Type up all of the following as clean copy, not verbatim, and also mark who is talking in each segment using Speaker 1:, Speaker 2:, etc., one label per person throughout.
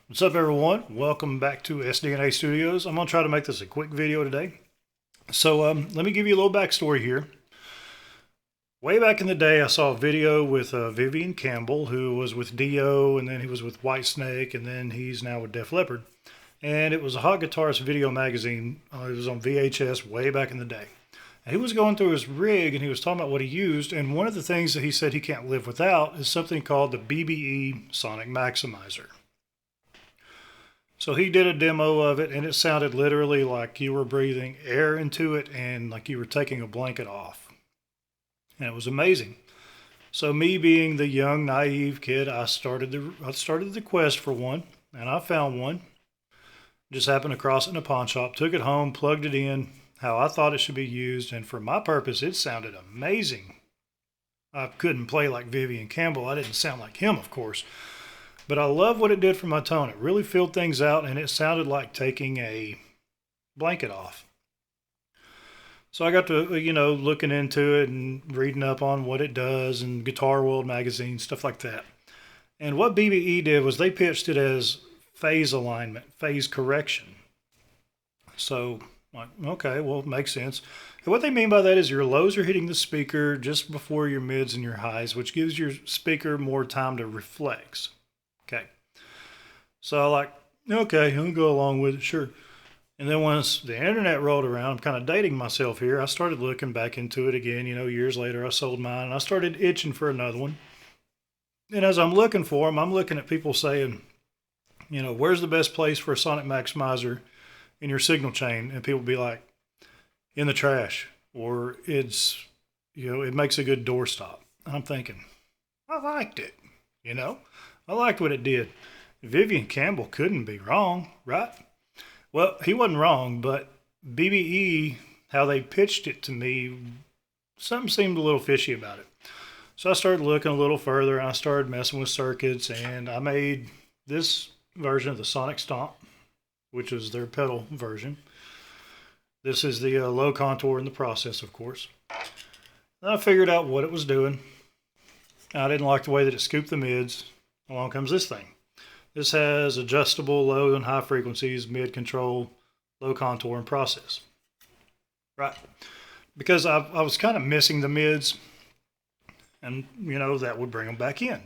Speaker 1: What's up, everyone? Welcome back to SDNA Studios. I'm going to try to make this a quick video today. So let me give you a little backstory here. Way back in the day, I saw a video with Vivian Campbell, who was with Dio, and then he was with Whitesnake, and then he's now with Def Leppard. And it was a Hot Guitarist video magazine. It was on VHS way back in the day. And he was going through his rig, and he was talking about what he used, and one of the things that he said he can't live without is something called the BBE Sonic Maximizer. So he did a demo of it, and it sounded literally like you were breathing air into it and like you were taking a blanket off. And it was amazing. So me being the young, naive kid, I started the quest for one, and I found one. Just happened across it in a pawn shop, took it home, plugged it in how I thought it should be used, and for my purpose, it sounded amazing. I couldn't play like Vivian Campbell. I didn't sound like him, of course. But I love what it did for my tone. It really filled things out, and it sounded like taking a blanket off. So I got to, looking into it and reading up on what it does and Guitar World magazine, stuff like that. And what BBE did was they pitched it as phase alignment, phase correction. So, like, okay, well, it makes sense. And what they mean by that is your lows are hitting the speaker just before your mids and your highs, which gives your speaker more time to reflex. Okay. So I like, okay, I'll go along with it, sure. And then once the internet rolled around, I'm kind of dating myself here. I started looking back into it again. Years later, I sold mine, and I started itching for another one. And as I'm looking for them, I'm looking at people saying, where's the best place for a Sonic Maximizer in your signal chain? And people be like, in the trash, or it's, it makes a good doorstop. I'm thinking, I liked it, I liked what it did. Vivian Campbell couldn't be wrong, right? Well, he wasn't wrong, but BBE, how they pitched it to me, something seemed a little fishy about it. So I started looking a little further, and I started messing with circuits, and I made this version of the Sonic Stomp, which is their pedal version. This is the low contour in the process, of course. And I figured out what it was doing. I didn't like the way that it scooped the mids. Along comes this thing. This has adjustable low and high frequencies, mid control, low contour, and process. Right. Because I was kind of missing the mids, and that would bring them back in.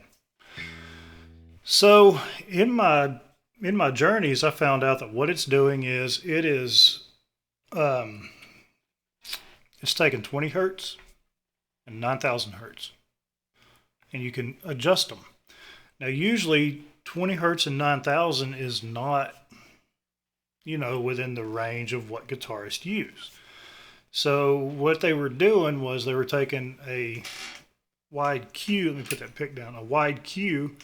Speaker 1: So in my journeys, I found out that what it's doing is it's taking 20 hertz and 9,000 hertz, and you can adjust them. Now, usually 20 hertz and 9,000 is not, within the range of what guitarists use. So what they were doing was they were taking a wide Q, let me put that pick down, a wide Q,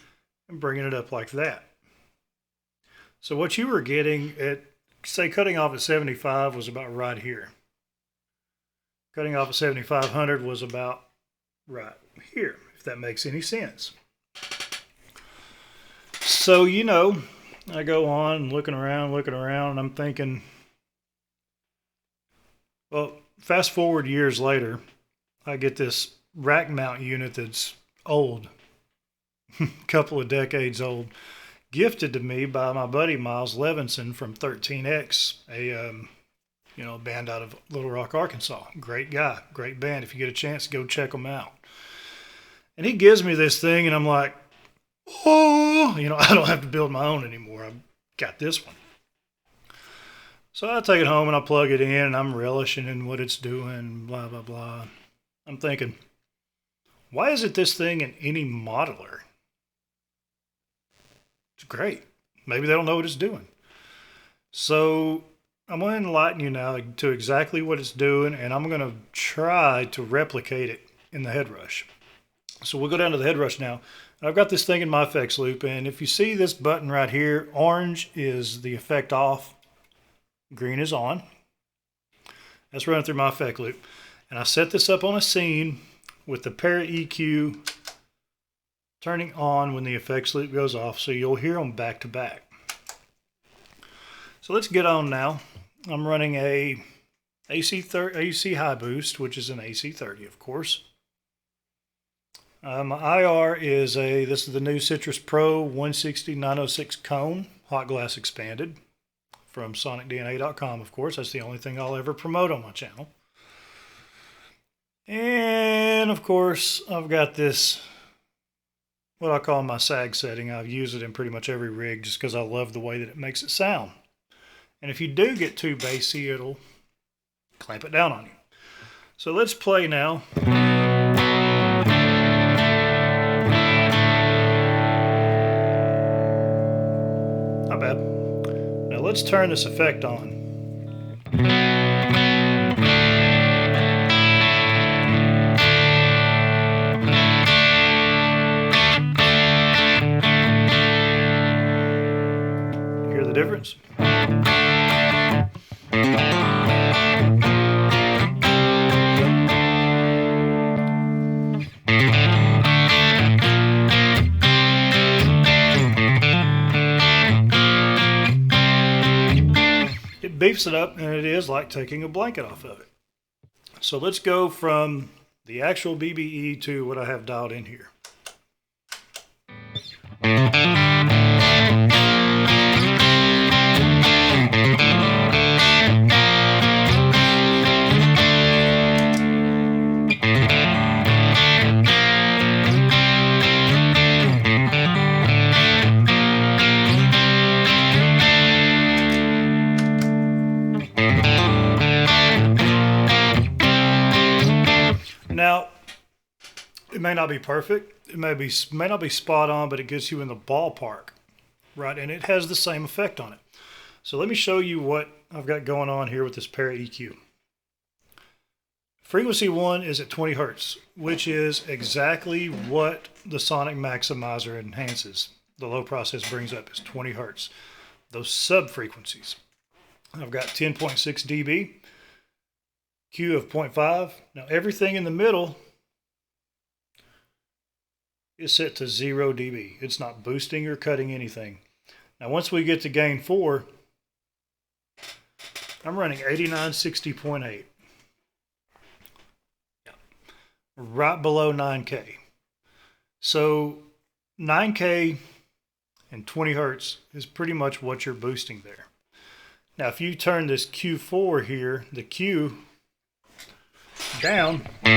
Speaker 1: and bringing it up like that. So what you were getting at, say, cutting off at 75 was about right here. Cutting off at 7,500 was about right here, if that makes any sense. So, I go on looking around, and I'm thinking, well, fast forward years later, I get this rack mount unit that's old, a couple of decades old, gifted to me by my buddy Miles Levinson from 13X, a band out of Little Rock, Arkansas. Great guy, great band. If you get a chance, go check them out. And he gives me this thing, and I'm like, oh, I don't have to build my own anymore. I've got this one. So I take it home and I plug it in, and I'm relishing in what it's doing, blah, blah, blah. I'm thinking, why isn't this thing in any modeler? It's great. Maybe they don't know what it's doing. So I'm going to enlighten you now to exactly what it's doing, and I'm going to try to replicate it in the head rush. So we'll go down to the head rush now. I've got this thing in my effects loop, and if you see this button right here, orange is the effect off, green is on. That's running through my effect loop. And I set this up on a scene with the para EQ turning on when the effects loop goes off, so you'll hear them back to back. So let's get on now. I'm running a AC high boost, which is an AC30, of course. My IR is this is the new Citrus Pro 160 906 cone. hot glass expanded from sonicdna.com, of course. That's the only thing I'll ever promote on my channel. And of course, I've got this, what I call my sag setting. I've used it in pretty much every rig just because I love the way that it makes it sound. And if you do get too bassy, it'll clamp it down on you. So let's play now. Not bad. Now let's turn this effect on. Hear the difference? It beefs it up, and it is like taking a blanket off of it. So let's go from the actual BBE to what I have dialed in here. Now, it may not be perfect, it may not be spot on, but it gets you in the ballpark, right? And it has the same effect on it. So let me show you what I've got going on here with this Para EQ. Frequency 1 is at 20 Hertz, which is exactly what the Sonic Maximizer enhances. The low process brings up is 20 Hertz. Those sub frequencies. I've got 10.6 dB. Q of 0.5. Now everything in the middle is set to 0 dB. It's not boosting or cutting anything. Now once we get to gain 4, I'm running 8960.8. Right below 9K. So 9K and 20 Hertz is pretty much what you're boosting there. Now if you turn this Q4 here, the Q down. If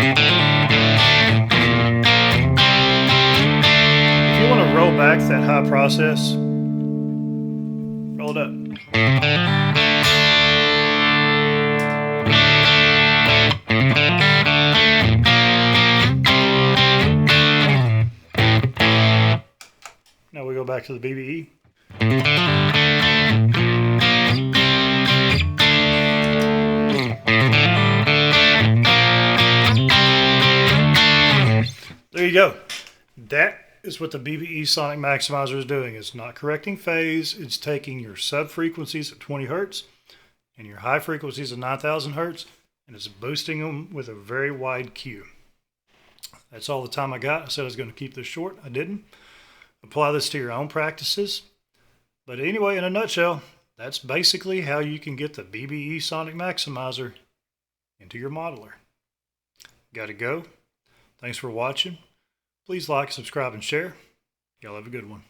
Speaker 1: you want to roll back that high process, roll it up. Now we go back to the BBE. There you go. That is what the BBE Sonic Maximizer is doing. It's not correcting phase. It's taking your sub frequencies at 20 Hertz and your high frequencies at 9,000 Hertz, and it's boosting them with a very wide Q. That's all the time I got. I said I was going to keep this short. I didn't. Apply this to your own practices. But anyway, in a nutshell, that's basically how you can get the BBE Sonic Maximizer into your modeler. Gotta go. Thanks for watching. Please like, subscribe, and share. Y'all have a good one.